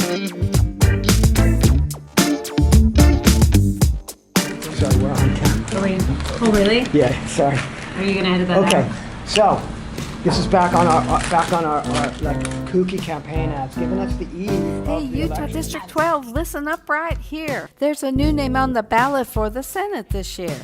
Sorry, we're on camera. Oh, really? Yeah, sorry. Are you gonna edit that out? Okay, so this is back on our like kooky campaign ads, giving us the eve Hey, of the Utah election. District 12, listen up right here. There's a new name on the ballot for the Senate this year.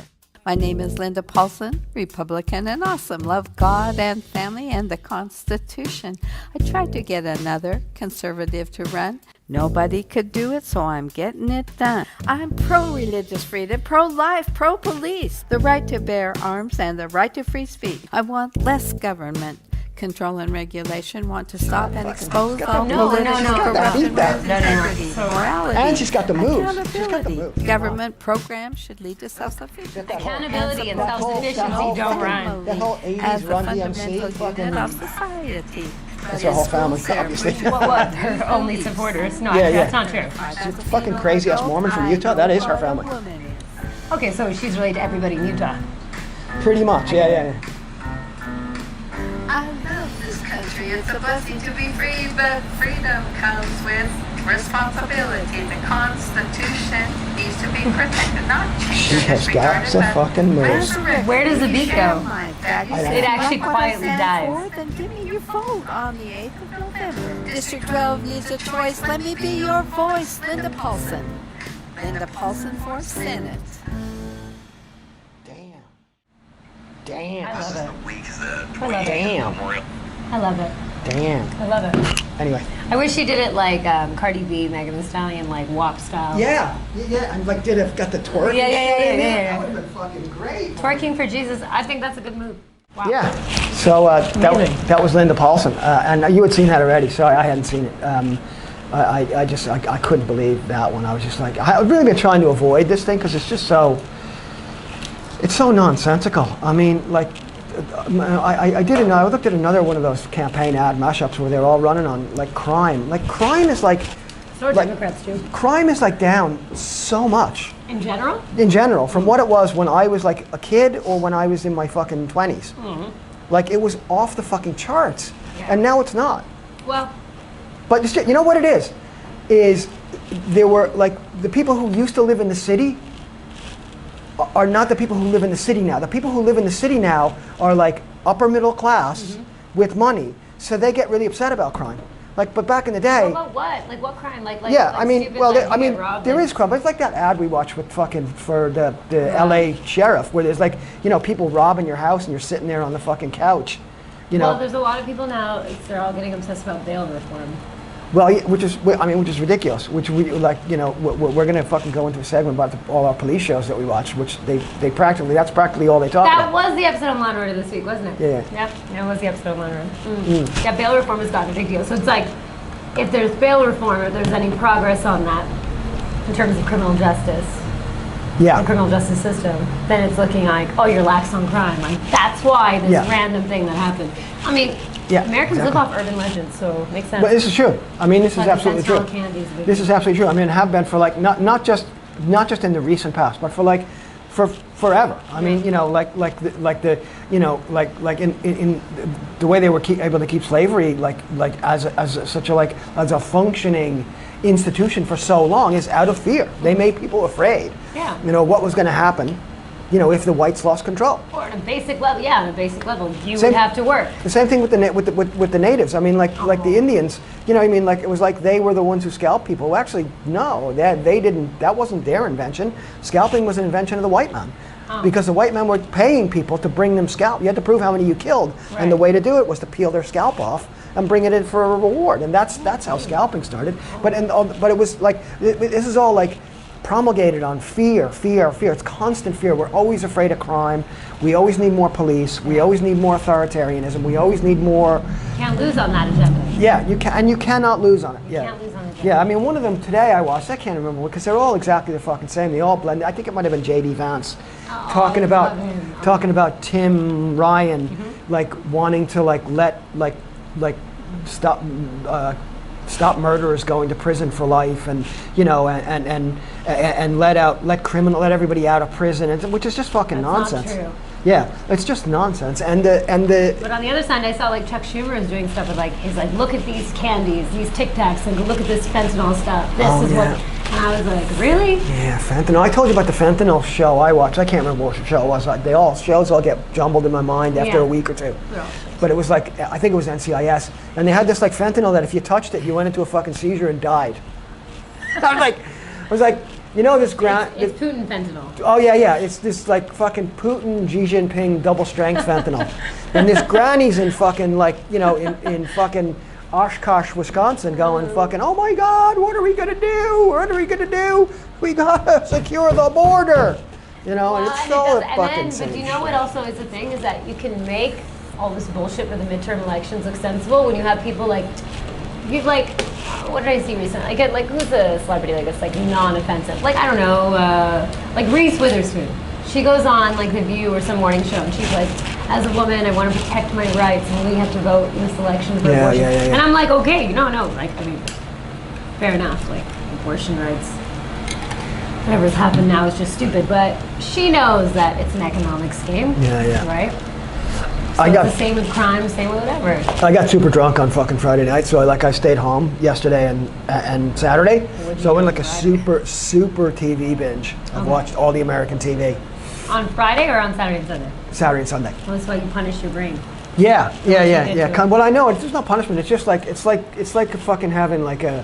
My name is Linda Paulson, Republican and awesome. Love God and family and the Constitution. I tried to get another conservative to run. Nobody could do it, so I'm getting it done. I'm pro-religious freedom, pro-life, pro-police, the right to bear arms and the right to free speech. I want less government control and regulation, want to stop and expose all political corruption, morality, And she's got the moves. accountability. Government programs should lead to self-sufficiency. Accountability and self-sufficiency don't run. That whole 80s As the Run fundamental DMC fucking... unit of society. That's her whole family, obviously. What? Her only supporters? No, Yeah, that's yeah. not true. She's a fucking crazy-ass Mormon from Utah. That is her family. Okay, so she's related to everybody in Utah. Pretty much, yeah. I love this country. It's a blessing to be free, but freedom comes with responsibility. The Constitution needs to be protected, not She changed or has got disregarded. the fucking moves. Where does the beat go? It actually quietly dies. Then give me your vote on the 8th of November. District 12 needs a choice. Let me be your voice, Linda Paulson. Linda Paulson for Senate. Damn. I love it. Damn. I love it. Damn. I love it. Anyway. I wish she did it like Cardi B, Megan Thee Stallion, like WAP style. Yeah. And like, got the twerk. Yeah. That would have been fucking great. Twerking for Jesus. I think that's a good move. Wow. Yeah. So that was Linda Paulson, and you had seen that already. Sorry, I hadn't seen it. I couldn't believe that one. I was just like, I've really been trying to avoid this thing because it's just so. It's so nonsensical. I mean, like, I looked at another one of those campaign ad mashups where they're all running on like crime. Like crime is like. So are Democrats too. Crime is like down so much. In general? In general, from what it was when I was like a kid or when I was in my fucking 20s. Mm-hmm. Like it was off the fucking charts, and now it's not. Well. But you know what it is there were like the people who used to live in the city are not the people who live in the city now. The people who live in the city now are like upper middle class with money, so they get really upset about crime. Like, but back in the day. Well, about what? Like what crime? Like yeah, like I mean, stupid, well, like, there is crime, but it's like that ad we watched with fucking for the LA sheriff, where there's like, people robbing your house and you're sitting there on the fucking couch, Well, there's a lot of people now. They're all getting obsessed about bail reform. Well, yeah, which is ridiculous. Which we like, we're gonna fucking go into a segment about all our police shows that we watch, which that's practically all they talk about. That was the episode of Law and Order this week, wasn't it? Yeah. Yep, that was the episode of Law and Order. Yeah, bail reform has gotten a big deal. So it's like, if there's bail reform or there's any progress on that in terms of criminal justice, Yeah. the criminal justice system, then it's looking like, oh, you're lax on crime. Like that's why this Yeah. random thing that happened. I mean, Yeah, Americans exactly. live off urban legends, so it makes sense. But this is true. I mean, this is Like absolutely true. fentanyl candy is a big This is absolutely true. I mean, have been for like not just in the recent past, but for forever. I mean, in the way they were able to keep slavery as a functioning institution for so long is out of fear. They made people afraid. Yeah. What was going to happen, if the whites lost control. Or on a basic level, on a basic level, you Same- would have to work. The same thing with the natives. I mean, like the Indians. It was like they were the ones who scalped people. Well, actually, no, they didn't. That wasn't their invention. Scalping was an invention of the white man, because the white men were paying people to bring them scalp. You had to prove how many you killed, and the way to do it was to peel their scalp off and bring it in for a reward. And that's how scalping started. But it was like this is all like promulgated on fear. It's constant fear. We're always afraid of crime. We always need more police. We always need more authoritarianism. We always need more. Can't lose on that agenda. Yeah, you cannot lose on it. Yeah. Can't lose on it. Yeah, I mean, one of them today I watched. I can't remember because they're all exactly the fucking same. They all blend. I think it might have been J.D. Vance talking about Tim Ryan, like wanting to stop murderers going to prison for life, and let everybody out of prison, which is just fucking nonsense. Not true. Yeah, it's just nonsense. And the But on the other side, I saw like Chuck Schumer is doing stuff with like, he's like, look at these candies, these Tic Tacs, and look at this fentanyl stuff. This is what, and I was like, really? Yeah, fentanyl. I told you about the fentanyl show I watched. I can't remember what show it was. Shows all get jumbled in my mind after a week or two. But it was like, I think it was NCIS, and they had this like fentanyl that if you touched it, you went into a fucking seizure and died. I was like, you know this It's Putin fentanyl. Oh yeah, it's this like fucking Putin, Xi Jinping double strength fentanyl, and this granny's in fucking like in fucking Oshkosh, Wisconsin, going fucking, oh my God, what are we gonna do? What are we gonna do? We gotta secure the border, and it's so fucking insane. But do you know what also is the thing is that you can make all this bullshit for the midterm elections look sensible when you have people like, what did I see recently? Like who's a celebrity like this, like non-offensive? Like, I don't know, like Reese Witherspoon. She goes on like The View or some morning show, and she's like, as a woman, I want to protect my rights, and we have to vote in this election for abortion. And I'm like, okay, no, like, I mean, fair enough, like, abortion rights, whatever's happened now is just stupid, but she knows that it's an economic scheme, right? So it's the same with crime, same with whatever. I got super drunk on fucking Friday night, so I stayed home yesterday and Saturday. So I went like a super TV binge. I've watched all the American TV. On Friday or on Saturday and Sunday? Saturday and Sunday. Well, that's why you punish your brain. Yeah. Well, I know it's not punishment. It's just like it's like fucking having like a.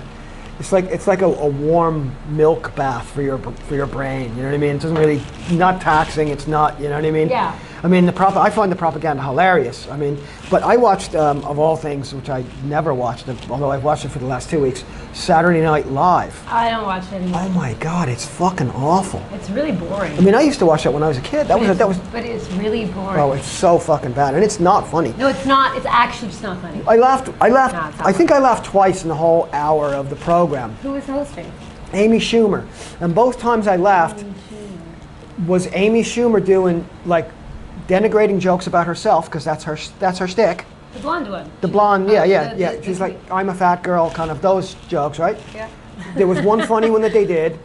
It's like a warm milk bath for your brain. You know what I mean? It doesn't really, not taxing. It's not. You know what I mean? Yeah. I mean, I find the propaganda hilarious. I mean, but I watched, of all things, which I never watched, although I've watched it for the last 2 weeks, Saturday Night Live. I don't watch it anymore. Oh my God, it's fucking awful. It's really boring. I mean, I used to watch that when I was a kid. But it's really boring. Oh, it's so fucking bad, and it's not funny. No, it's not. It's actually just not funny. I laughed. I think I laughed twice in the whole hour of the program. Who was hosting? Amy Schumer, and both times I laughed was Amy Schumer doing like denigrating jokes about herself, because that's her shtick. The blonde one. The blonde, yeah. She's like, I'm a fat girl, kind of those jokes, right? Yeah. There was one funny one that they did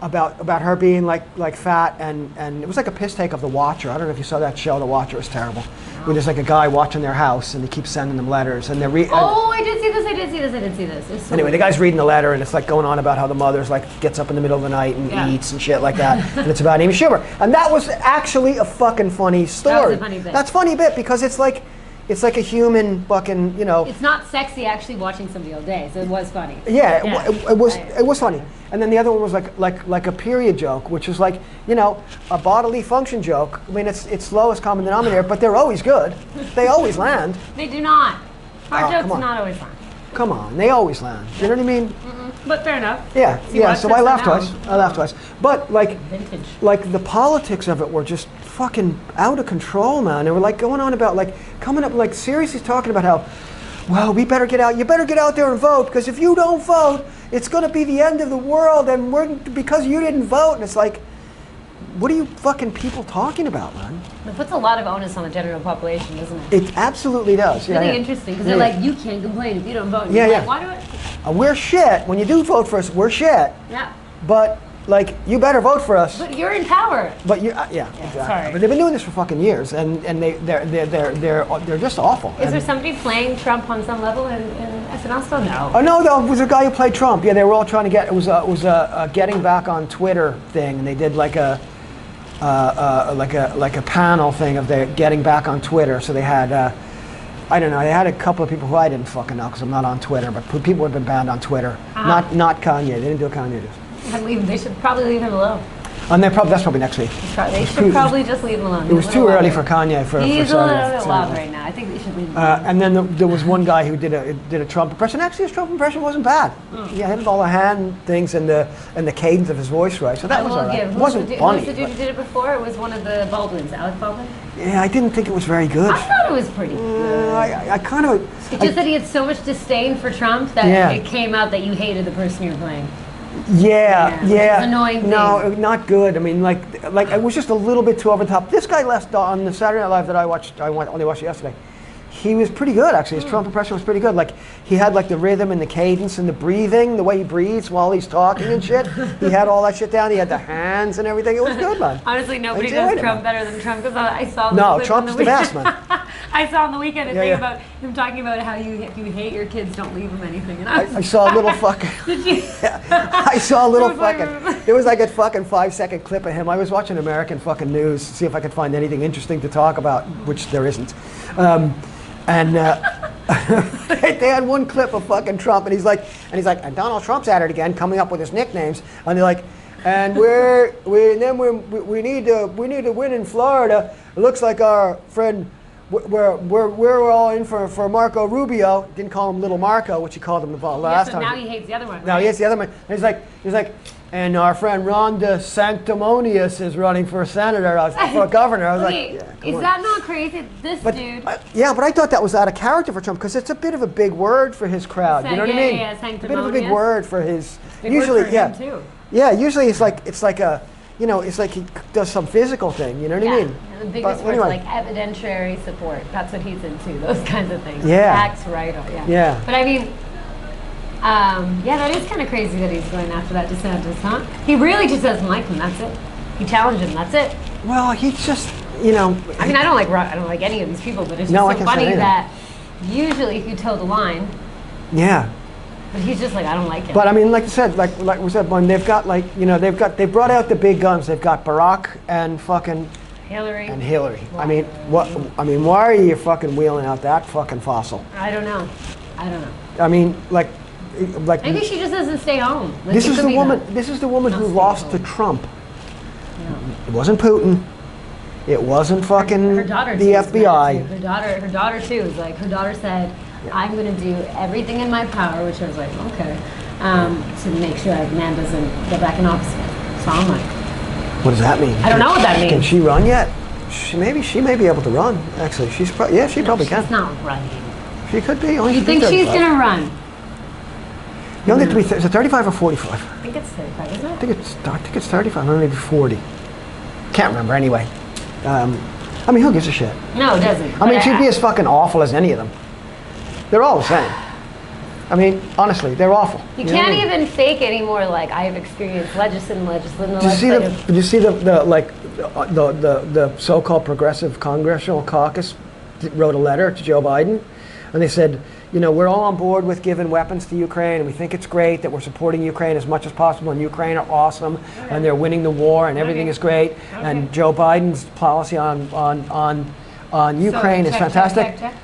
about her being like fat, and it was like a piss take of The Watcher. I don't know if you saw that show, The Watcher. It was terrible. Where there's like a guy watching their house, and he keeps sending them letters, and they're I did see this. So anyway, the guy's reading the letter, and it's like going on about how the mother's like gets up in the middle of the night and eats and shit like that, and it's about Amy Schumer, and that was actually a fucking funny story. That was a funny bit. That's funny bit because it's like a human fucking, It's not sexy actually watching somebody all day, so it was funny. Yeah, it was funny. And then the other one was like a period joke, which is like, a bodily function joke. I mean, it's lowest common denominator, but they're always good. They always land. They do not. Our jokes come on. do not always land. Come on, they always land. You know what I mean? But fair enough. Yeah. So I laughed twice. But Vintage. like the politics of it were just fucking out of control, man. They were like going on about like coming up like seriously talking about how, well, we better get out. You better get out there and vote, because if you don't vote, it's going to be the end of the world, and because you didn't vote. And it's like, what are you fucking people talking about, man? It puts a lot of onus on the general population, doesn't it? It absolutely does. It's really interesting, because they're like, you can't complain if you don't vote. And Yeah. Like, why do I? We're shit. When you do vote for us, we're shit. Yeah. But like, you better vote for us. But you're in power. But you, exactly. Sorry. But they've been doing this for fucking years, and they're just awful. Is there somebody playing Trump on some level in SNL still? No. Oh no, it was a guy who played Trump. Yeah, they were all trying to get. It was a getting back on Twitter thing, and they did like a panel thing of their getting back on Twitter. So they had. I don't know. They had a couple of people who I didn't fucking know because I'm not on Twitter, but people who have been banned on Twitter. Not Kanye. They didn't do what Kanye did. They should probably leave him alone. And that's probably next week. They should probably just leave him alone. It was too early for Kanye for He's a little bit loud right now. I think they should leave him alone. And then there was one guy who did a Trump impression. Actually, his Trump impression wasn't bad. Yeah, he had all the hand things and the cadence of his voice right. So that was all right. It wasn't funny. Who was the dude who did it before? It was one of the Baldwins, Alec Baldwin. Yeah, I didn't think it was very good. I thought it was pretty good. I kind of. It's just that he had so much disdain for Trump that it came out that you hated the person you were playing. Yeah. Which is annoying thing. No, not good. I mean, like it was just a little bit too over the top. This guy last on the Saturday Night Live that I only watched yesterday. He was pretty good, actually. His Trump impression was pretty good. Like, he had like the rhythm and the cadence and the breathing, the way he breathes while he's talking and shit. He had all that shit down. He had the hands and everything. It was good, man. Honestly, nobody does Trump better than Trump, because I saw No, Trump's the best, man. I saw on the weekend a thing about him talking about how if you hate your kids, don't leave them anything. And I saw a little fucking... Did you? I saw a little fucking... There was like a fucking 5-second clip of him. I was watching American fucking news to see if I could find anything interesting to talk about, which there isn't. And they had one clip of fucking Trump, and he's like, and Donald Trump's at it again, coming up with his nicknames, and they're like, and we need to win in Florida. It looks like our friend, we're all in for Marco Rubio. Didn't call him Little Marco, which he called him the last time. Now he hates the other one. Now right? he hates the other one. And he's like, and our friend Ron DeSanctimonious is running for senator, for governor. I was like, is that not crazy? This dude. Yeah, but I thought that was out of character for Trump, because it's a bit of a big word for his crowd. You know what I mean? Yeah, a bit of a big word for his. Usually, him too. Yeah, usually it's like a, it's like he does some physical thing. You know what I mean? And the biggest words like evidentiary support. That's what he's into. Those kinds of things. Yeah. Facts, right? Yeah. But I mean. That is kind of crazy that he's going after that DeSantis, huh? He really just doesn't like him. That's it. He challenged him. That's it. Well, he just, I mean, I don't like any of these people, but it's just so funny that usually if you toe the line. Yeah. But he's just like, I don't like him. But I mean, like I said, like we said, when they've got they brought out the big guns. They've got Barack and fucking Hillary. Wow. I mean, why are you fucking wheeling out that fucking fossil? I don't know. I mean, like maybe she just doesn't stay home. Like, this is the woman. This is the woman who lost to Trump. Yeah. It wasn't Putin. It wasn't fucking her daughter the FBI. Her daughter too is like, her daughter said, I'm going to do everything in my power, which I was like, okay, to make sure that man doesn't go back in office. So I'm like, what does that mean? I don't know what that means. Can she run yet? She may be able to run. Actually, she probably can. She's not running. She could be. You think she's going to run? You only have to be. Is it 35 or 45? I think it's 35, isn't it? I think it's 35. Maybe 40. Can't remember anyway. I mean, who gives a shit? No, it doesn't. I mean, she'd be as fucking awful as any of them. They're all the same. I mean, honestly, they're awful. You can't even fake anymore. Like, I have experienced legislative. Did you see the so-called progressive congressional caucus wrote a letter to Joe Biden, and they said, we're all on board with giving weapons to Ukraine, and we think it's great that we're supporting Ukraine as much as possible, and Ukraine are awesome, and they're winning the war, and everything is great, and Joe Biden's policy on Ukraine is fantastic. Check.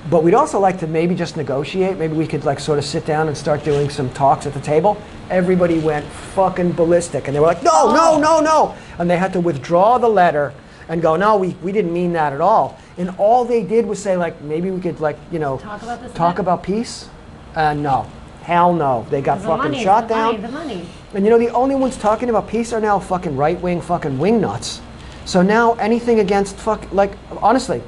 But we'd also like to maybe just negotiate. Maybe we could sort of sit down and start doing some talks at the table. Everybody went fucking ballistic, and they were like, no. And they had to withdraw the letter and go, no, we didn't mean that at all. And all they did was say, maybe we could, talk about peace. And no, hell no. They got fucking shot down. The money. And the only ones talking about peace are now fucking right-wing fucking wingnuts. So now anything against honestly,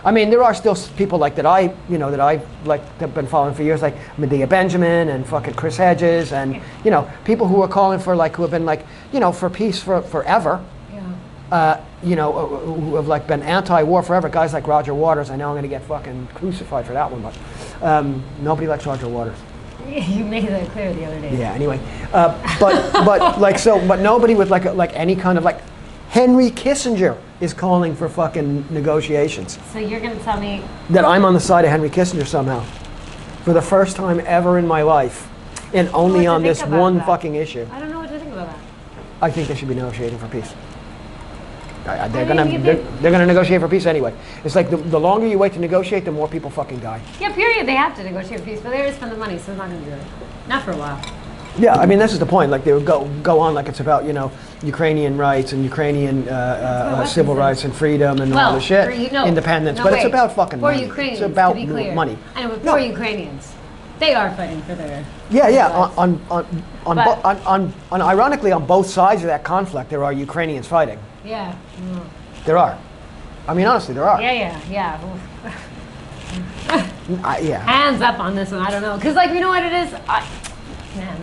I mean, there are still people that I have been following for years, like Medea Benjamin and fucking Chris Hedges, and people who are calling for who have been for peace forever. Yeah. Who have been anti-war forever. Guys like Roger Waters. I know I'm going to get fucking crucified for that one, but nobody likes Roger Waters. You made that clear the other day. Yeah. Anyway, but nobody with any kind of Henry Kissinger is calling for fucking negotiations. So you're going to tell me that I'm on the side of Henry Kissinger somehow, for the first time ever in my life, and only on this one fucking issue. I don't know what to think about that. I think they should be negotiating for peace. They're gonna negotiate for peace anyway. It's like the longer you wait to negotiate, the more people fucking die. Yeah, period. They have to negotiate for peace, but they already spend the money, so they're not going to do it. Not for a while. Yeah, I mean, this is the point. They would go on like it's about Ukrainian rights and Ukrainian civil rights and freedom and all the shit, independence. But it's about fucking money. For Ukrainians, it's about to be clear. money. And for Ukrainians, they are fighting for their. Yeah. Ironically, on both sides of that conflict, there are Ukrainians fighting. Yeah. There are. I mean, honestly, there are. Yeah. Yeah. Hands up on this one. I don't know, because you know what it is. Man,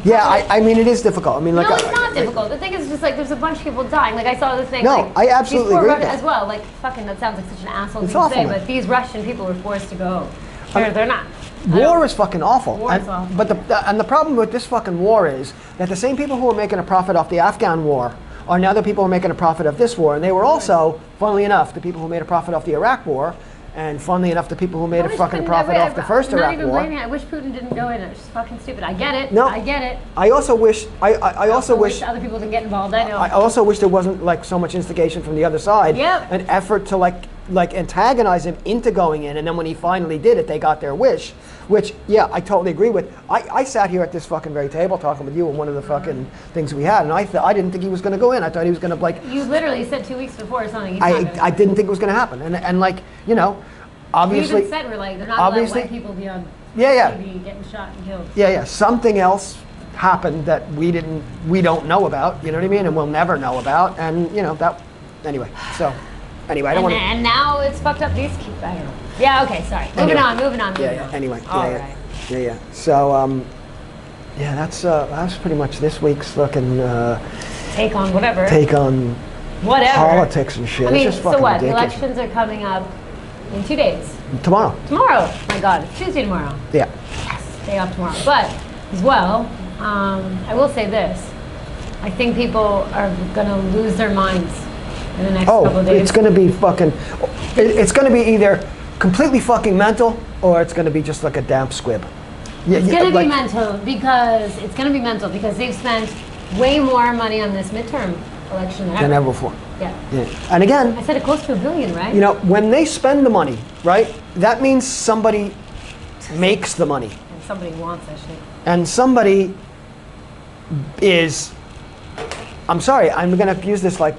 Yeah, I mean, it is difficult. I mean, like, no, it's not difficult. The thing is just like there's a bunch of people dying. Like I saw the thing. No, like, I absolutely these poor agree with that. as well. Like fucking, that sounds like such an asshole It's thing to awful, say, man. but these Russian people were forced to go. They're not. War is fucking awful. War is awful. But the problem with this fucking war is that the same people who are making a profit off the Afghan war are now the people who are making a profit of this war. And they were also, funnily enough, the people who made a profit off the Iraq war. And funnily enough, the people who made a fucking profit off the first Iraq war. I'm not even blaming it. I wish Putin didn't go in. It's just fucking stupid. I get it. No, I get it. I also wish. I also wish other people didn't get involved. I know. I also wish there wasn't like so much instigation from the other side. Yep. An effort to like antagonize him into going in, and then when he finally did it, they got their wish. Which, yeah, I totally agree with. I sat here at this fucking very table talking with you on one of the fucking things we had, and I didn't think he was going to go in. I thought he was going to like. You literally said 2 weeks before or something. I didn't think it was going to happen, and like you know. Obviously, we even said we're like they're not allowed white people be on TV getting shot and killed. Yeah. Something else happened that we don't know about. You know what I mean? And we'll never know about. And you know that. Anyway, so anyway, I don't want to. And now it's fucked up. These keep. I don't know. Yeah. Okay. Sorry. Moving on. Yeah. Anyway. All right. Yeah. So yeah, that's pretty much this week's fucking take on whatever. Take on whatever politics and shit. I mean, it's just fucking so what? ridiculous. Elections are coming up in 2 days. Tomorrow. My God, it's Tuesday tomorrow. Yeah. Yes, day off tomorrow. But as well, I will say this: I think people are gonna lose their minds in the next couple of days. It's gonna be fucking. It's gonna be either completely fucking mental or it's gonna be just like a damp squib. It's gonna be mental because they've spent way more money on this midterm election than ever before. Yeah. And again, I said it close to $1 billion, right? You know, when they spend the money, right, that means somebody makes the money. And somebody wants that shit. And somebody is, I'm sorry, I'm gonna use this like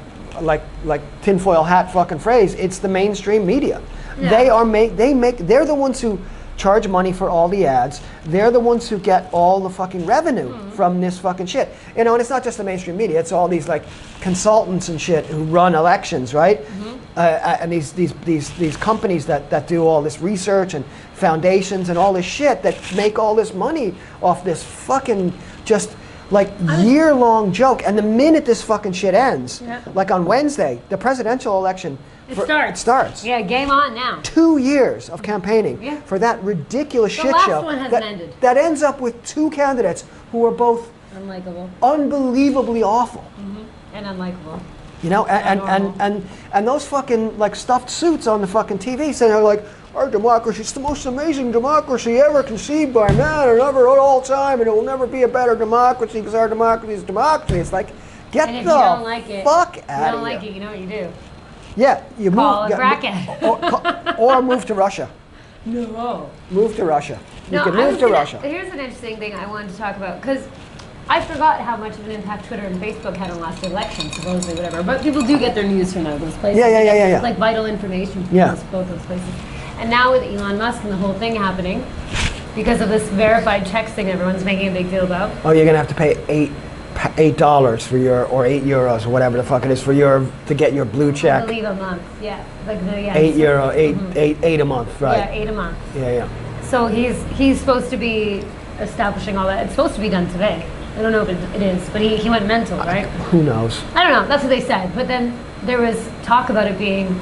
tinfoil hat fucking phrase. It's the mainstream media. Yeah. They're the ones who charge money for all the ads. They're the ones who get all the fucking revenue from this fucking shit. You know, and it's not just the mainstream media. It's all these like consultants and shit who run elections, right? And these companies that do all this research and foundations and all this shit that make all this money off this fucking just like year-long joke. And the minute this fucking shit ends, like on Wednesday, the presidential election. It starts. Yeah, game on now. 2 years of campaigning for that ridiculous shit show. The last one hasn't ended. That ends up with two candidates who are both unlikable, unbelievably awful, and unlikable. You know, and those fucking like stuffed suits on the fucking TV saying like, our democracy is the most amazing democracy ever conceived by man and ever at all time, and it will never be a better democracy because our democracy is democracy. It's like, get the fuck out of here. If you don't like it, you know what you do. Yeah, you call a bracket. or move to Russia. No. Move to Russia. You can move to Russia. Here's an interesting thing I wanted to talk about, because I forgot how much of an impact Twitter and Facebook had on last election, supposedly, whatever. But people do get their news from those places. Yeah. It's like vital information from both those places. And now with Elon Musk and the whole thing happening, because of this verified checks thing everyone's making a big deal about. Oh, you're gonna have to pay $8 for your, or €8 or whatever the fuck it is for your, to get your blue check. I believe a month, yeah. Like the, $8 a month, right? Yeah, 8 a month. Yeah. So he's supposed to be establishing all that. It's supposed to be done today. I don't know if it is, but he went mental, right? Who knows? I don't know. That's what they said. But then there was talk about it being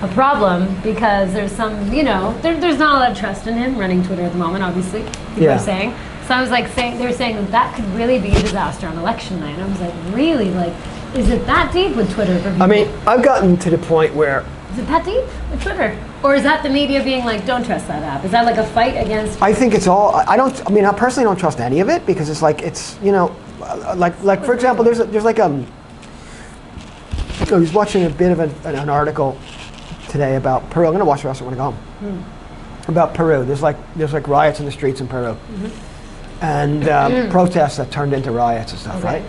a problem because there's some, you know, there's not a lot of trust in him running Twitter at the moment, obviously, people are saying. So I was like, they're saying that could really be a disaster on election night. And I was like, really? Like, is it that deep with Twitter for people? I mean, I've gotten to the point where... Is it that deep with Twitter? Or is that the media being like, don't trust that app? Is that like a fight against... I think it's all... I personally don't trust any of it because it's like, it's, you know, like for example, there's like, I was watching a bit of an article today about Peru. I'm going to watch the rest when I go home. About Peru. There's like riots in the streets in Peru. And protests that turned into riots and stuff, right?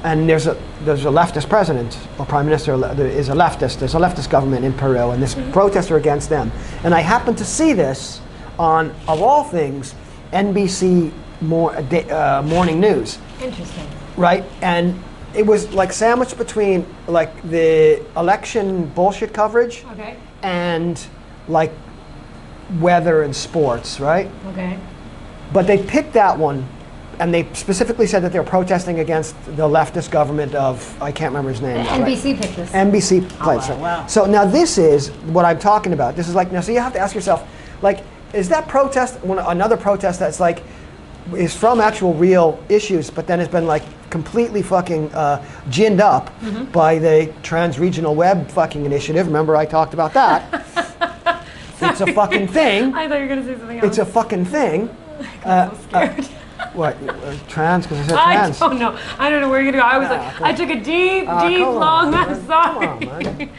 And there's a leftist president or prime minister. There's a leftist government in Peru, and this protests are against them. And I happened to see this on, of all things, NBC morning news. Interesting. Right, and it was like sandwiched between like the election bullshit coverage and like weather and sports, right? Okay. But they picked that one and they specifically said that they're protesting against the leftist government of, I can't remember his name. NBC picked this. NBC played it. Wow. So now this is what I'm talking about. This is like, now so you have to ask yourself, like, is that protest another protest that's like, is from actual real issues, but then has been like completely fucking ginned up by the Trans-Regional Web fucking initiative. Remember I talked about that. It's a fucking thing. I thought you were going to say something else. It's a fucking thing. I'm so scared. What? Trans? Because I said trans. I don't know. I don't know where you're going to go. I was like, I took a deep, long breath. Sorry.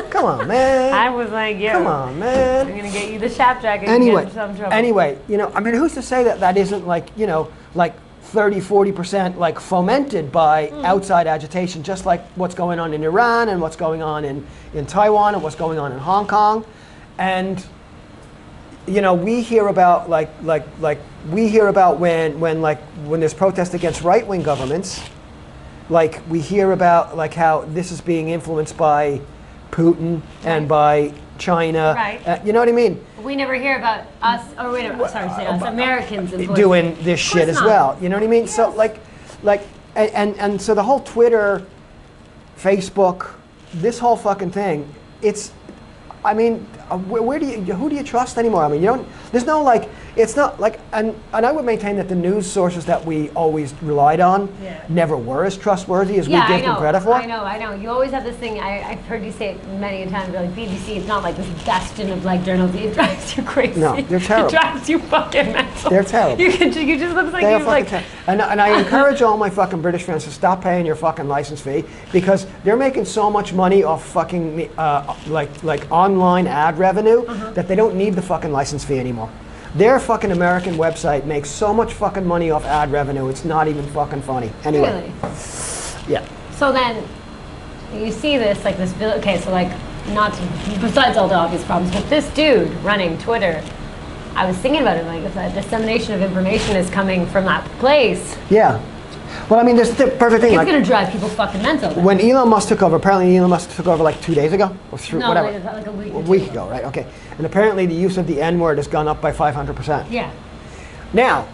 Come on, man. I was like, yo. Come on, man. I'm going to get you the Shap jacket Anyway, and get in some trouble. anyway, you know, I mean, who's to say that that isn't like, you know, like 30-40% like fomented by outside agitation, just like what's going on in Iran and what's going on in Taiwan and what's going on in Hong Kong. And you know, we hear about we hear about when there's protest against right-wing governments, like we hear about like how this is being influenced by Putin and by China. Right. You know what I mean? We never hear about us, or wait, sorry, say us, Americans doing this shit as not. well. You know what I mean? Yes. So and so the whole Twitter, Facebook, this whole fucking thing, it's, I mean, who do you trust anymore? I mean, there's no like, it's not like, and I would maintain that the news sources that we always relied on never were as trustworthy as we give them credit for. I know. You always have this thing, I've heard you say it many times, like BBC, it's not like this bastion of like journalism. It drives you crazy. No, they're terrible. It drives you fucking mental. They're terrible. You just look like you're like. And I encourage all my fucking British friends to stop paying your fucking license fee, because they're making so much money off fucking like online ad revenue that they don't need the fucking license fee anymore. Their fucking American website makes so much fucking money off ad revenue, it's not even fucking funny. Anyway. Really? Yeah. So then, you see this, like this, okay, so like, not to, besides all the obvious problems, but this dude running Twitter, I was thinking about it, like if that dissemination of information is coming from that place. Yeah. Well, I mean, there's the perfect thing. It's like, going to drive people fucking mental. Then. When Elon Musk took over, apparently Elon Musk took over like 2 days ago, or whatever. Like a week. A week ago, right? Okay. And apparently the use of the N-word has gone up by 500%. Yeah. Now,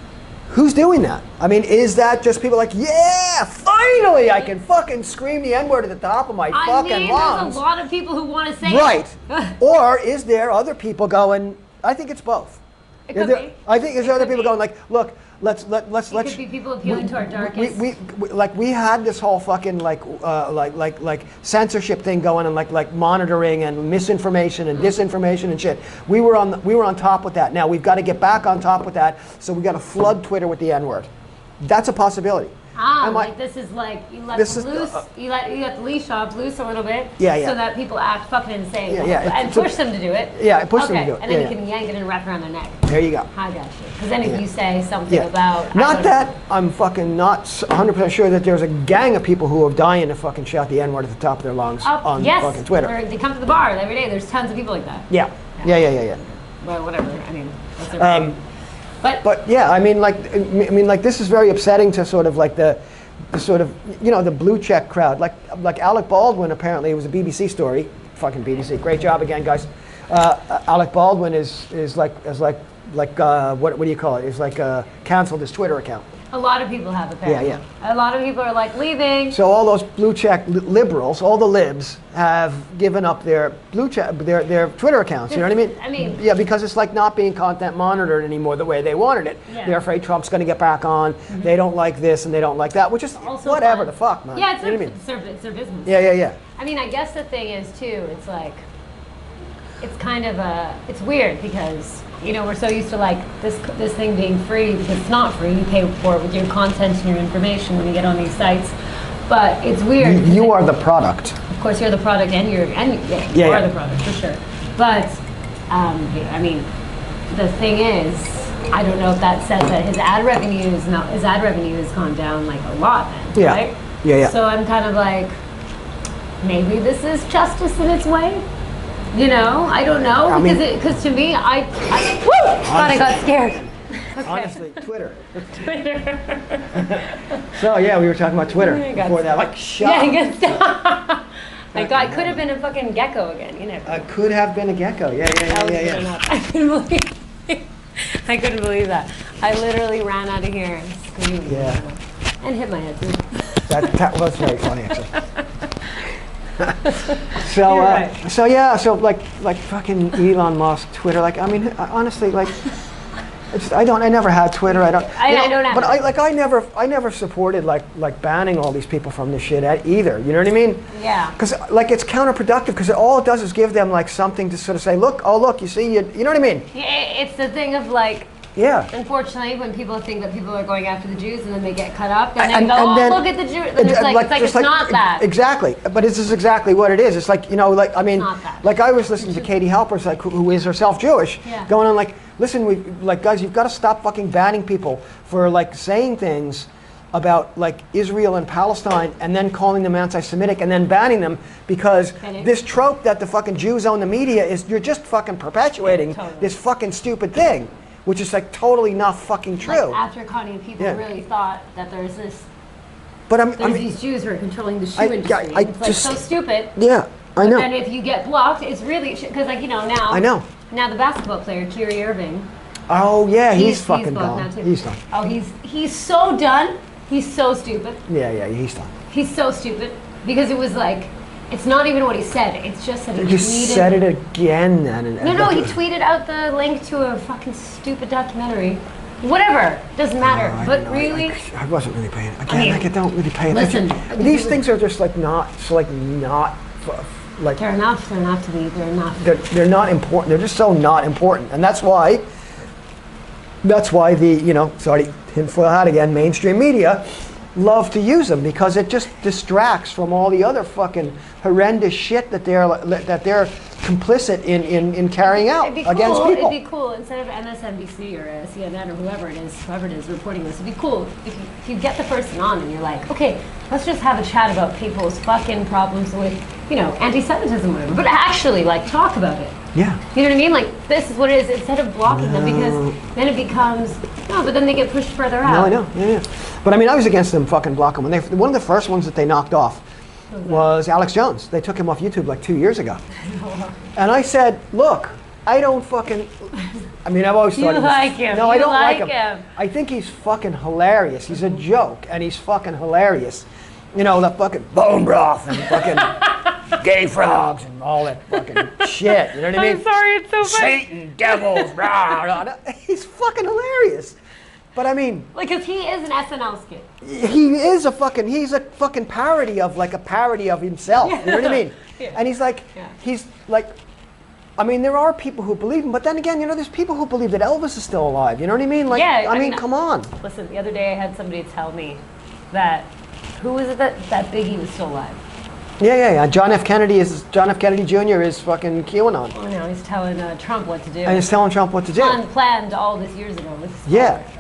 who's doing that? I mean, is that just people like, yeah, finally I can fucking scream the N-word at the top of my fucking lungs? There's a lot of people who want to say right. it. Or is there other people going, I think it's both. It could be. I think there's other people going like, look, let's. It could be people appealing to our darkest. We had this whole fucking like censorship thing going, and like monitoring and misinformation and disinformation and shit. We were on top with that. Now we've got to get back on top with that. So we got to flood Twitter with the N-word. That's a possibility. This is like you let the leash off loose a little bit, so that people act fucking insane, and push them to do it. Yeah, push them to do it. And then you can yank it and wrap around their neck. There you go. I got you. Because then if you say something about not that I'm fucking not 100% sure that there's a gang of people who are dying to fucking shout the N-word at the top of their lungs on fucking Twitter. They come to the bar every day. There's tons of people like that. Yeah. Well, whatever. I mean, that's everything. But yeah, I mean, like this is very upsetting to sort of like the sort of, you know, the blue check crowd. Like Alec Baldwin, apparently, it was a BBC story. Fucking BBC, great job again, guys. Alec Baldwin is what do you call it? Is canceled his Twitter account. A lot of people have, apparently. Yeah. A lot of people are like leaving. So all those blue check liberals, all the libs, have given up their blue check, their Twitter accounts. You know what I mean? Yeah, because it's like not being content monitored anymore the way they wanted it. Yeah. They're afraid Trump's going to get back on. They don't like this and they don't like that, which is also whatever the fuck, man. Yeah, it's you know it's their business. Yeah. I mean, I guess the thing is too. It's like, it's kind of it's weird because, you know, we're so used to like this thing being free, because it's not free. You pay for it with your content and your information when you get on these sites. But it's weird. You are the product. Of course, you're the product, and you are the product for sure. But I mean, the thing is, I don't know if that says that his ad revenue has gone down like a lot. Then, right? Yeah. So I'm kind of like, maybe this is justice in its way. You know, I don't know, because to me, I got scared. Okay. Honestly, Twitter. So yeah, we were talking about Twitter before that. Like, shut up. I could have been a fucking gecko again. You never. I could have been a gecko. Yeah. I couldn't believe it. I couldn't believe that. I literally ran out of here screaming. Yeah. And hit my head too. That was very funny, actually. You're right. So like fucking Elon Musk, Twitter. Like, I mean, honestly, like, I never had Twitter. I don't have. But I never supported like banning all these people from this shit either. You know what I mean? Yeah. Because like it's counterproductive. Because all it does is give them like something to sort of say, look, you see, you know what I mean? Yeah, it's the thing of like. Yeah. Unfortunately, when people think that people are going after the Jews and then they get cut up, then they go, then, look at the Jews. It's not that. Exactly. But this is exactly what it is. It's like, like, I mean, like I was listening to Katie Halper's, like, who is herself Jewish, going on like, listen, guys, you've got to stop fucking banning people for like saying things about like Israel and Palestine and then calling them anti-Semitic and then banning them because this trope that the fucking Jews own the media is, you're just fucking perpetuating this fucking stupid thing. Which is like totally not fucking true. Like after Connie, people really thought that there's this. But these Jews who are controlling the shoe industry. It's like so stupid. Yeah, I know. And if you get blocked, it's really because like now. I know. Now the basketball player Kyrie Irving. Oh yeah, he's fucking done. He's done. Oh, he's so done. He's so stupid. Yeah, he's done. He's so stupid because it was like. It's not even what he said. It's just that he tweeted. You said it again then. No, he tweeted out the link to a fucking stupid documentary. Whatever, doesn't matter. But really, I wasn't really paying. I don't really pay attention. Listen, these things are just like not like. They're enough. They're not to be. They're enough. They're not important. They're just so not important, and that's why. That's why the sorry, tinfoil hat again. Mainstream media love to use them because it just distracts from all the other fucking horrendous shit that they're complicit in carrying out against people. It'd be cool instead of MSNBC or CNN or whoever it is reporting this. It'd be cool if you get the person on and you're like, okay, let's just have a chat about people's fucking problems with anti-Semitism or whatever, but actually like talk about it. Yeah. You know what I mean? Like, this is what it is, instead of blocking them, because then it becomes, but then they get pushed further out. No, I know, yeah. But I mean, I was against them fucking blocking. One of the first ones that they knocked off was Alex Jones. They took him off YouTube like 2 years ago. And I said, look, I don't fucking, I mean, I've always thought you like him. No, I don't like him. I think he's fucking hilarious. He's a joke, and he's fucking hilarious. The fucking bone broth and fucking gay frogs and all that fucking shit. You know what I mean? I'm sorry, it's so funny. Satan, devils, rah. He's fucking hilarious. But I mean, like, cause he is an SNL skit. He's a fucking parody of like a parody of himself. You know what I mean? Yeah. And he's like, I mean, there are people who believe him, but then again, there's people who believe that Elvis is still alive. You know what I mean? Like, I mean, come on. Listen, the other day I had somebody tell me that, who was it that Biggie was still alive? Yeah. John F. Kennedy Jr. is fucking QAnon. Oh no, he's telling Trump what to do. And he's telling Trump what to do. Planned all this years ago.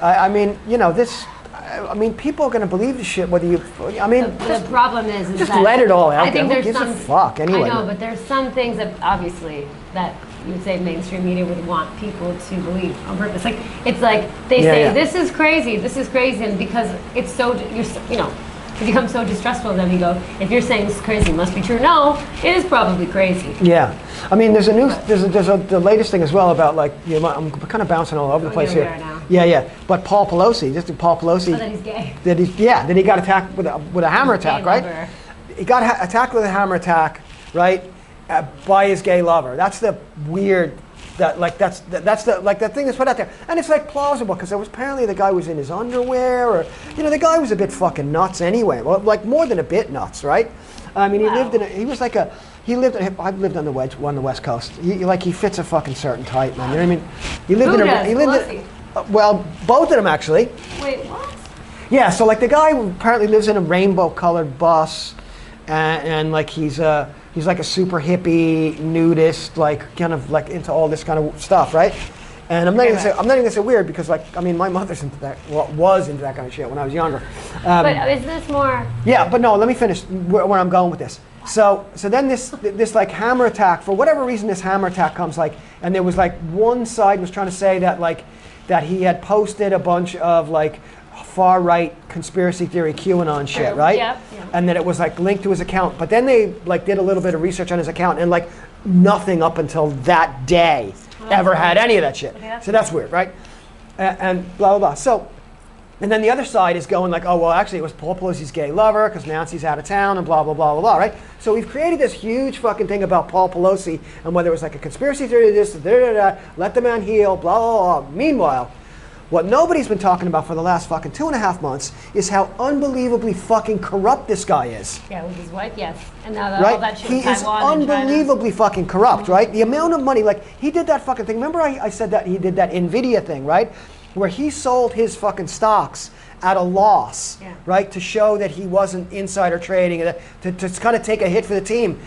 I mean, this. I mean, people are going to believe the shit whether you. I mean, the problem is just that let it all out. I think there. Who gives a fuck anyway? I know, but there's some things that obviously that you would say mainstream media would want people to believe on purpose. Like it's like they say this is crazy, and because it's so it becomes so distrustful. Then we go, if you're saying this is crazy, it must be true. No, it is probably crazy. Yeah, I mean, there's the latest thing as well about like I'm kind of bouncing all over the place here. Yeah. But Paul Pelosi, Oh, that he's gay. That he got attacked with a hammer attack, right? Lover. He got attacked with a hammer attack, right, by his gay lover. That's the weird. That's the thing that's put out there, and it's like plausible because there was apparently the guy was in his underwear, or the guy was a bit fucking nuts anyway. Well, like more than a bit nuts, right? I mean, I've lived on the West Coast. He fits a fucking certain type, man. You know what I mean? He lived in well, both of them actually. Wait, what? Yeah, so like the guy apparently lives in a rainbow-colored bus, and like he's like a super hippie nudist, like kind of like into all this kind of stuff, right? And I'm not even gonna say weird because like I mean my mother's into that, was into that kind of shit when I was younger. But is this more? Yeah, but no. Let me finish where I'm going with this. So then this like hammer attack, for whatever reason this hammer attack comes like, and there was like one side was trying to say that he had posted a bunch of like far right conspiracy theory QAnon shit, right? Yeah. And that it was like linked to his account. But then they like did a little bit of research on his account and like nothing up until that day ever had any of that shit. Okay, so that's weird, right? and blah, blah, blah. So, and then the other side is going like, oh, well, actually, it was Paul Pelosi's gay lover because Nancy's out of town and blah, blah, blah, blah, blah, right? So we've created this huge fucking thing about Paul Pelosi and whether it was like a conspiracy theory, this, da, da, da, let the man heal, blah, blah, blah. Meanwhile, what nobody's been talking about for the last fucking 2.5 months is how unbelievably fucking corrupt this guy is. Yeah, with his wife, yes. And now that, Right? all that shit He with is Taiwan and China. unbelievably fucking corrupt, right? The amount of money, like, he did that fucking thing. Remember I said that he did that NVIDIA thing, right? Where he sold his fucking stocks at a loss, right? To show that he wasn't insider trading, to kind of take a hit for the team.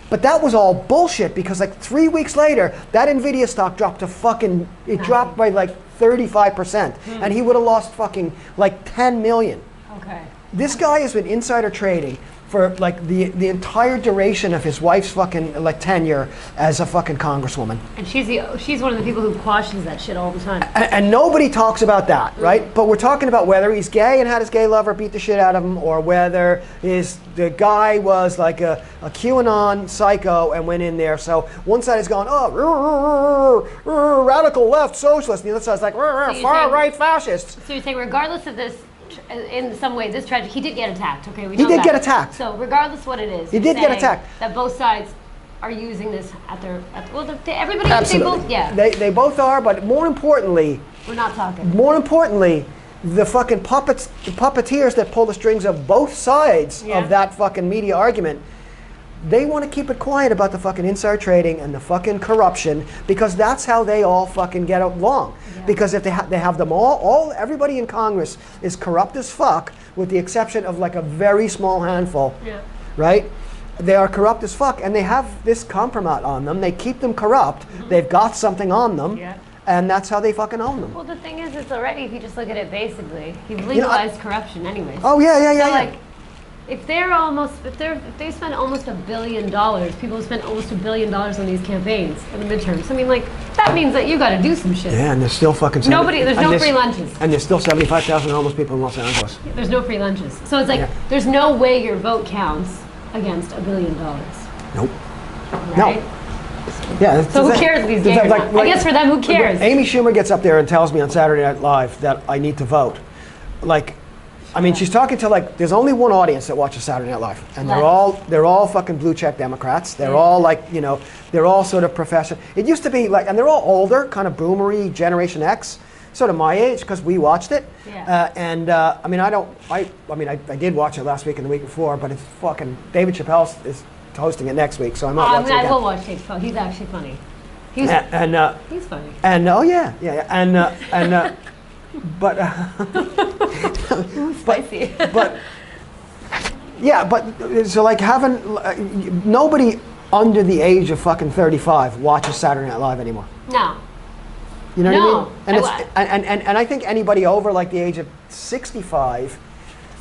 But that was all bullshit because like 3 weeks later, that NVIDIA stock dropped to fucking, it dropped by like 35%. And he would have lost fucking like 10 million. Okay. This guy has been insider trading for like the entire duration of his wife's fucking like tenure as a fucking congresswoman. And she's one of the people who quashes that shit all the time. And nobody talks about that, right? But we're talking about whether he's gay and had his gay lover beat the shit out of him, or whether the guy was like a QAnon psycho and went in there. So one side is going, oh, radical left socialist, and the other side's like, far right fascists. So you're saying regardless of this, in some way, this tragedy, he did get attacked. Okay, we He know did that. get attacked. So regardless what it is, He you're did get saying attacked. That both sides are using this at their, everybody, Absolutely. they both, yeah. They both are, but more importantly, We're not talking. More importantly, the fucking puppets, the puppeteers that pull the strings of both sides of that fucking media argument, they want to keep it quiet about the fucking insider trading and the fucking corruption because that's how they all fucking get along. Yeah. Because if they have them everybody in Congress is corrupt as fuck, with the exception of like a very small handful, right? They are corrupt as fuck, and they have this compromise on them. They keep them corrupt. They've got something on them. Yeah. And that's how they fucking own them. Well, the thing is, it's already, if you just look at it basically, you've legalized corruption anyways. Oh, yeah. Like, if they spend almost $1 billion, people have spent almost $1 billion on these campaigns in the midterms. I mean, like, that means that you got to do some shit. Yeah, and there's still fucking... there's no free lunches. And there's still 75,000 homeless people in Los Angeles. There's no free lunches. So it's like, there's no way your vote counts against $1 billion. Nope. Right? No. Yeah. So who cares if he's gay or not? I guess for them, who cares? Amy Schumer gets up there and tells me on Saturday Night Live that I need to vote. Like, I mean, she's talking to like, there's only one audience that watches Saturday Night Live, and they're all fucking blue check Democrats. They're all like, you know, they're all sort of professional. It used to be like, and they're all older, kind of boomery, Generation X, sort of my age, because we watched it. Yeah. I mean, I did watch it last week and the week before, but it's fucking, David Chappelle is hosting it next week, so I'm not watching it. I will watch David Chappelle. He's actually funny. He's funny. And but spicy. but so like having nobody under the age of fucking 35 watches Saturday Night Live anymore. No. You know what I mean? And I think anybody over like the age of 65,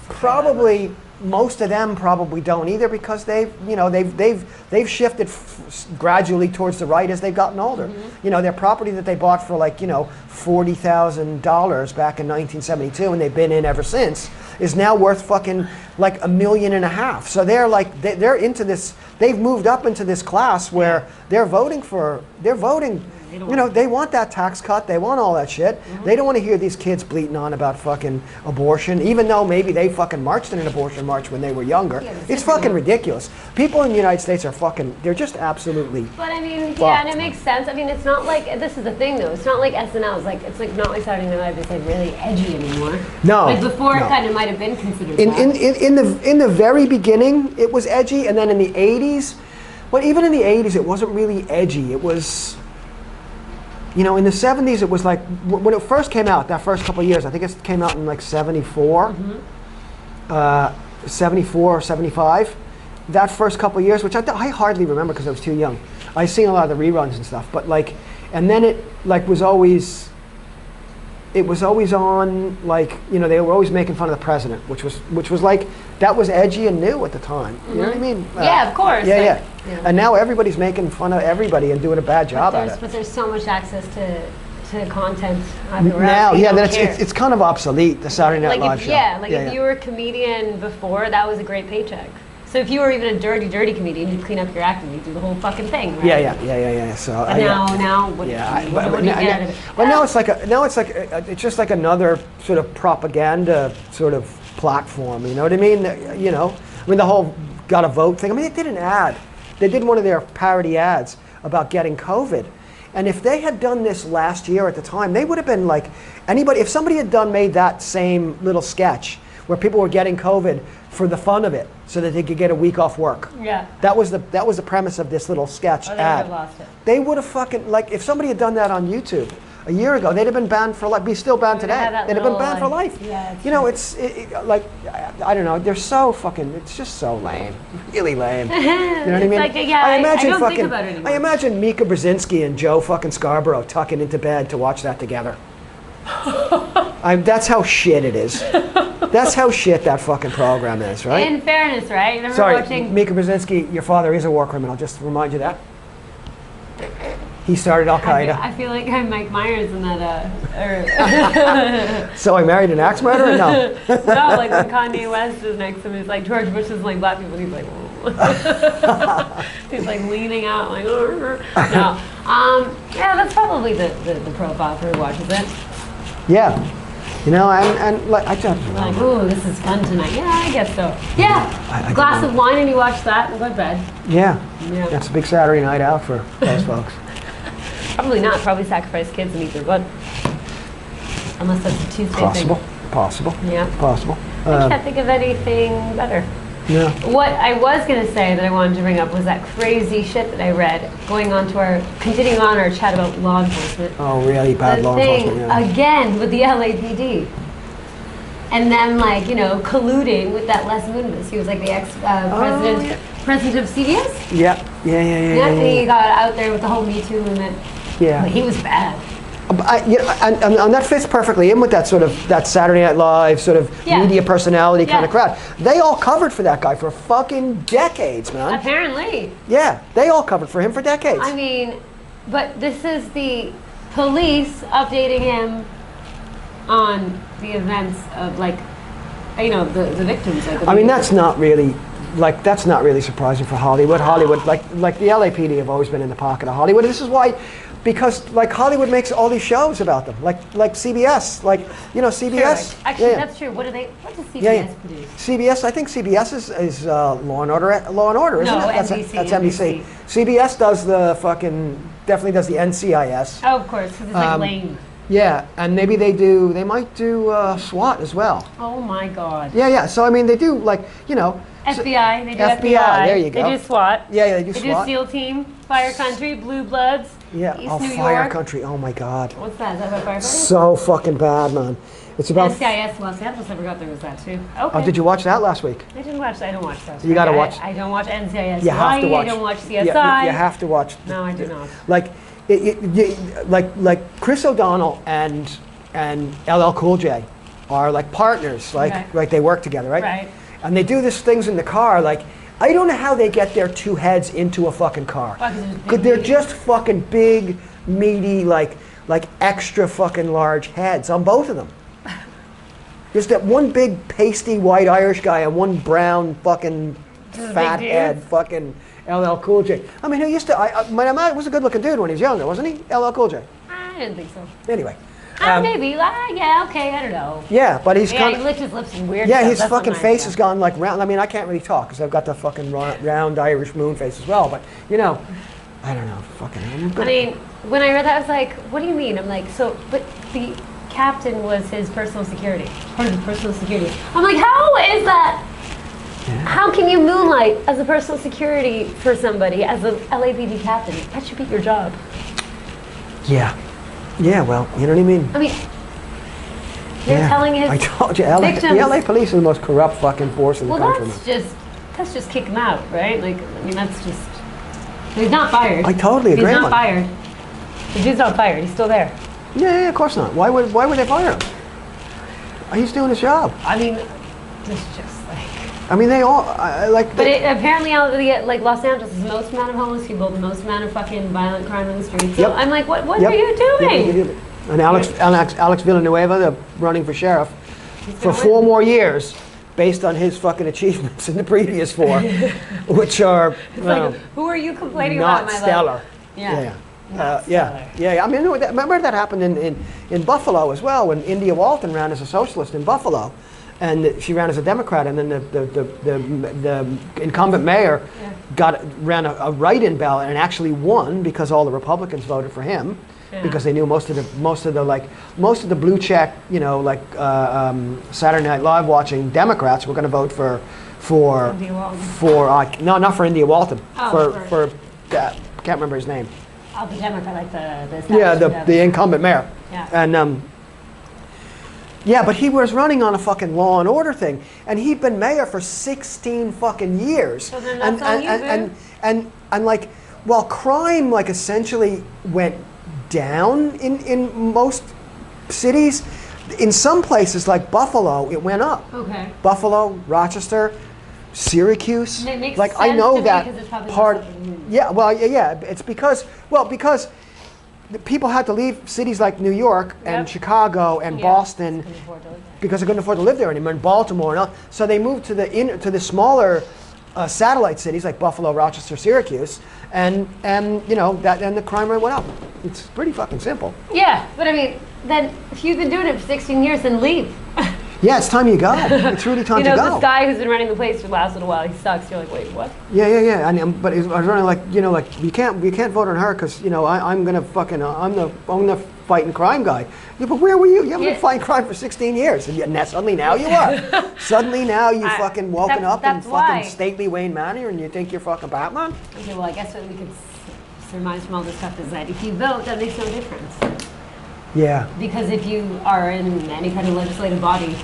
probably most of them probably don't either, because they've shifted gradually towards the right as they've gotten older. You know, their property that they bought for like, you know, $40,000 back in 1972, and they've been in ever since, is now worth fucking like $1.5 million. So they're like, they're into this, they've moved up into this class where they're voting, you know, they want that tax cut, they want all that shit. They don't want to hear these kids bleating on about fucking abortion, even though maybe they fucking marched in an abortion march when they were younger. It's fucking ridiculous. People in the United States are fucking, they're just absolutely But I mean, yeah, and it makes sense. I mean, it's not like, this is the thing though, it's not like SNL, it's like not like Saturday Night Live, it's like really edgy anymore. No. Like before it kind of might have been considered in the very beginning, it was edgy, and then in the 80s, well, even in the 80s, it wasn't really edgy. It was, you know, in the 70s, it was like, when it first came out, that first couple of years, I think it came out in like 74, 74 or 75. That first couple of years, which I hardly remember because I was too young. I seen a lot of the reruns and stuff, but like, and then it like was always on, like, you know, they were always making fun of the president, which was like, that was edgy and new at the time. You know what I mean? Yeah, of course. Yeah. And now everybody's making fun of everybody and doing a bad job at it. But there's so much access to content. Now, then it's kind of obsolete, the Saturday Night Live show. If you were a comedian before, that was a great paycheck. So if you were even a dirty comedian, you'd clean up your act and you'd do the whole fucking thing, right? Yeah. So now, what do you get out of it? But now it's just like another sort of propaganda sort of platform. You know what I mean? You know, I mean the whole got a vote thing. I mean, they did an ad. They did one of their parody ads about getting COVID. And if they had done this last year at the time, they would have been like anybody. If somebody had made that same little sketch where people were getting COVID for the fun of it, so that they could get a week off work. Yeah. That was the premise of this little sketch they ad. would have lost it. They would have fucking like if somebody had done that on YouTube a year ago, they'd have been banned for life. Be still banned today. They'd have been banned for life. Yeah, you know, it's like I don't know. They're so fucking. It's just so lame. Really lame. You know what I mean? Like, yeah, I don't think about it anymore. I imagine Mika Brzezinski and Joe fucking Scarborough tucking into bed to watch that together. That's how shit it is. That's how shit that fucking program is, right? In fairness, right? Remember Sorry, watching Mika Brzezinski, your father is a war criminal. Just to remind you that. He started Al Qaeda. I feel like I'm Mike Myers in that. So I married an axe murderer? No. No, like when Kanye West is next to me, it's like George Bush is like black people. He's like, he's like leaning out, like, no. Yeah, that's probably the profile for who watches it. Yeah. You know, and like I just like, ooh, this is fun tonight. Yeah, I guess so. Yeah, a glass of wine and you watch that and go to bed. Yeah. That's a big Saturday night out for those folks. Probably not. Probably sacrifice kids and eat their blood. Unless that's a Tuesday thing. Possible. Yeah. Possible. I can't think of anything better. No. What I was going to say that I wanted to bring up was that crazy shit that I read continuing on our chat about law enforcement. Oh, really bad law enforcement. Yeah. Again with the LAPD. And them, like, you know, colluding with that Les Moonves. He was like the president of CBS. Yeah. And he got out there with the whole Me Too movement. Yeah. But he was bad. And that fits perfectly in with that sort of that Saturday Night Live sort of media personality kind of crowd. They all covered for that guy for fucking decades, man. Apparently. Yeah, they all covered for him for decades. I mean, but this is the police updating him on the events of, like, you know, the victims. Like I mean, that's not really surprising for Hollywood. Hollywood, like the LAPD have always been in the pocket of Hollywood. This is why. Because like Hollywood makes all these shows about them, like CBS, like you know CBS. True. Actually, that's true. What does CBS produce? CBS, I think CBS is Law and Order, isn't it? NBC. That's NBC. CBS does definitely does the NCIS. Oh, of course, because it's like lame. Yeah, and maybe they might do SWAT as well. Oh my God. Yeah. So I mean, they do like you know. FBI. They do FBI. There you go. They do SWAT. Yeah, they do SWAT. They do SEAL Team, Fire Country, Blue Bloods. Yeah. East New Fire York. Country. Oh my God. What's that? Is that about firefighting? So fucking bad, man. It's about NCIS Los Angeles. I forgot there was that too. Okay. Oh, did you watch that last week? I didn't watch. I don't watch that. You gotta watch. I don't watch NCIS. You have to watch. I don't watch CSI. You have to watch. No, I do not. Like, like Chris O'Donnell and LL Cool J are like partners. Like they work together, right? Right. And they do these things in the car. Like, I don't know how they get their two heads into a fucking car. Because they're just fucking big, meaty, like extra fucking large heads on both of them. There's that one big pasty white Irish guy and one brown fucking fat head fucking LL Cool J. I mean, he used to. My dad was a good-looking dude when he was younger, wasn't he? LL Cool J. I didn't think so. Anyway. Maybe. Yeah. Okay. I don't know. Yeah, but he's kind of. He licked his lips and weird. Yeah, stuff. his That's fucking face has gone like round. I mean, I can't really talk because I've got the fucking round Irish moon face as well. But you know, I don't know. Fucking. I mean, when I read that, I was like, "What do you mean?" I'm like, but the captain was his personal security, part of his personal security. I'm like, how is that? Yeah. How can you moonlight as a personal security for somebody as a LAPD captain? That should be your job. Yeah. Yeah, well, you know what I mean? I mean, you're telling his I told you, the LA police are the most corrupt fucking force in the country. Well, that's just kick him out, right? Like, I mean, that's just, he's not fired. I totally agree. He's not fired. The dude's not fired. He's still there. Yeah, of course not. Why would they fire him? He's doing his job. I mean, it's just like. I mean, they all like. But apparently, like Los Angeles is the most amount of homeless people, the most amount of fucking violent crime on the streets. So I'm like, what are you doing? Yep. And Alex Villanueva, the running for sheriff, for 4 more years, based on his fucking achievements in the previous 4, which are It's like, who are you complaining not about in my stellar. life? Yeah. Yeah. I mean, remember that happened in Buffalo as well, when India Walton ran as a socialist in Buffalo, and she ran as a Democrat, and then the incumbent mayor ran a write-in ballot and actually won because all the Republicans voted for him. Yeah. Because they knew most of the blue check, Saturday Night Live watching Democrats were going to vote for not for India Walton, for can't remember his name. Oh, the Democrat, like the the incumbent mayor. Yeah. And but he was running on a fucking law and order thing, and he'd been mayor for 16 fucking years. So then that's on you, and like, while crime like essentially went down in most cities, in some places like Buffalo, it went up. Okay. Buffalo, Rochester, Syracuse. And it makes like sense I know to me that 'cause it's probably part. less of a movie. Yeah, well, yeah. It's because the people had to leave cities like New York and Chicago and Boston because they couldn't afford to live there anymore. In Baltimore, and all. So they moved to the smaller satellite cities like Buffalo, Rochester, Syracuse, and the crime rate went up. It's pretty fucking simple. Yeah, but I mean, then if you've been doing it for 16 years, then leave. Yeah, it's time you go. It's really time to go. This guy who's been running the place for the last little while, he sucks. You're like, wait, what? Yeah. But I was running like you can't vote on her because I'm gonna fighting crime guy. Yeah, but where were you? You haven't been fighting crime for 16 years, and suddenly now you are. Suddenly now you fucking woken up in fucking stately Wayne Manor, and you think you're fucking Batman. Okay, well I guess what we could surmise from all this stuff is that if you vote, that makes no difference. Yeah. Because if you are in any kind of legislative body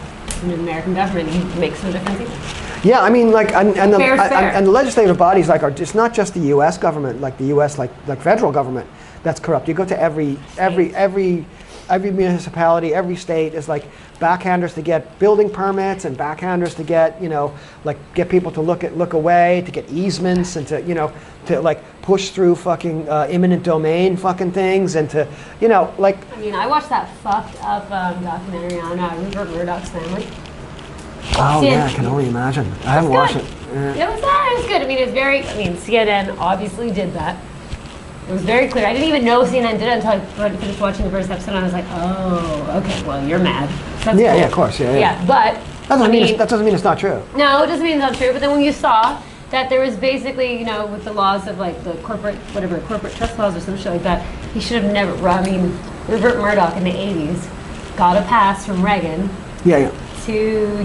in the American government, it makes no difference either. Yeah, I mean, like, and the legislative bodies like it's not just the U.S. government, like the U.S. like federal government that's corrupt. You go to every municipality, every state is like backhanders to get building permits and backhanders to get get people to look away, to get easements and to like push through fucking eminent domain fucking things and to like. I mean, I watched that fucked up documentary on Rupert Murdoch's family. Oh yeah, I can only imagine. I haven't watched it. Yeah. It was good. I mean, CNN obviously did that. It was very clear. I didn't even know CNN did it until I finished watching the first episode, and I was like, oh, okay, well, you're mad. That's cool. Yeah, of course, yeah. Yeah, but that doesn't mean it's not true. No, it doesn't mean it's not true. But then when you saw that there was basically, with the laws of like the corporate trust laws or some shit like that, he should have never. Rupert Murdoch in the '80s got a pass from Reagan. Yeah. To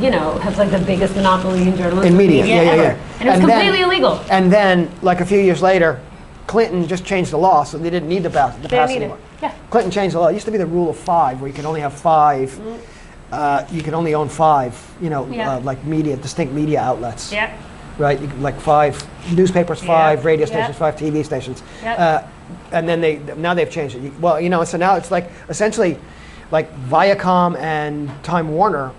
have like the biggest monopoly in journalism. In media, ever. And it was completely illegal. And then, like a few years later, Clinton just changed the law, so they didn't need the pass anymore. Yeah. Clinton changed the law. It used to be the rule of 5, where you can only have 5. You can only own 5. Like distinct media outlets. Yeah. Right. You can, like 5 newspapers, 5 radio stations, 5 TV stations. Yep. And then now they've changed it. So now it's like essentially, like Viacom and Time Warner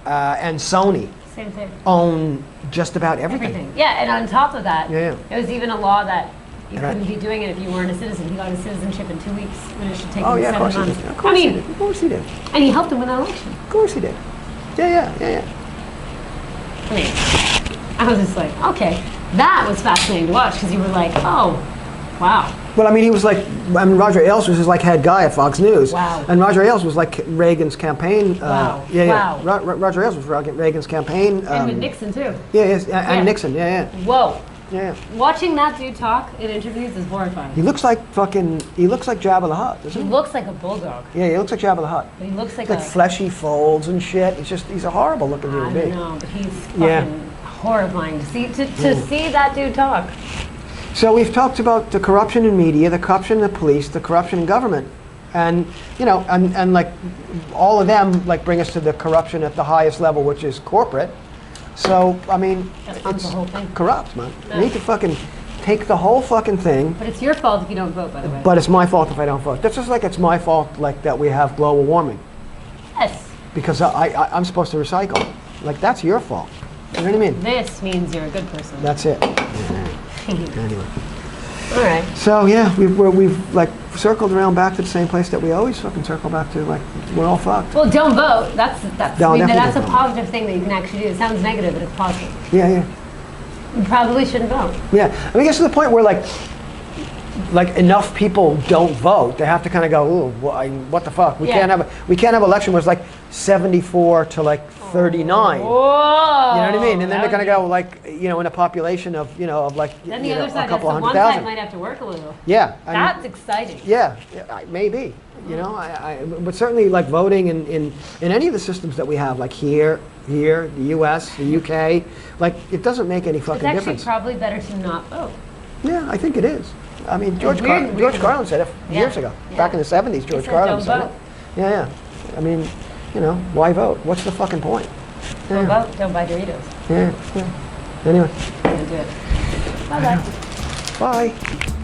and Sony. Same thing. Own just about everything. Yeah, and on top of that, there was even a law that you couldn't be doing it if you weren't a citizen. He got his citizenship in 2 weeks when it should take him 7 months. Of course he did. Of course he did. And he helped him win the election. Of course he did. Yeah. I mean, I was just like, okay, that was fascinating to watch because you were like, oh, wow. Well, I mean, he was like, Roger Ailes was his like head guy at Fox News. Wow. And Roger Ailes was like Reagan's campaign. Wow. Yeah. Roger Ailes was Reagan's campaign. And with Nixon too. And Nixon. Yeah. Whoa. Yeah. Watching that dude talk in interviews is horrifying. He looks like Jabba the Hutt, doesn't he? He looks like a bulldog. Yeah, he looks like Jabba the Hutt. But he looks like fleshy folds and shit. He's a horrible looking human being. I know, but he's fucking horrifying to see that dude talk. So we've talked about the corruption in media, the corruption in the police, the corruption in government, and and like all of them like bring us to the corruption at the highest level, which is corporate. So I mean, it's the whole thing. Corrupt, man. You need to fucking take the whole fucking thing. But it's your fault if you don't vote, by the way. But it's my fault if I don't vote. That's just like it's my fault like that we have global warming. Yes. Because I'm supposed to recycle. Like that's your fault. You know what I mean? This means you're a good person. That's it. Anyway. All right. So yeah, we've like circled around back to the same place that we always fucking circle back to. Like, we're all fucked. Well, don't vote. That's No, I mean, definitely that's a don't vote. positive thing that you can actually do. It sounds negative, but it's positive. Yeah. You probably shouldn't vote. Yeah. I mean, it gets to the point where like enough people don't vote. They have to kind of go, ooh, what the fuck? We can't have an election where it's like 74 to like 39. Whoa! You know what I mean? And then they're going to go like, in a population of, of like, Then the other side, a couple has hundred one side thousand. might have to work a little. Yeah. That's exciting. Yeah, maybe. But certainly like voting in any of the systems that we have, like here, the U.S., the U.K., like it doesn't make any fucking It's actually difference. probably better to not vote. Yeah, I think it is. I mean, George weird. Carlin said it years ago. Yeah. Back in the 70s, George said, Carlin "Don't said vote." it. Yeah. I mean, why vote? What's the fucking point? Don't vote. Don't buy Doritos. Yeah. Anyway. Don't do it. Bye-bye. Bye.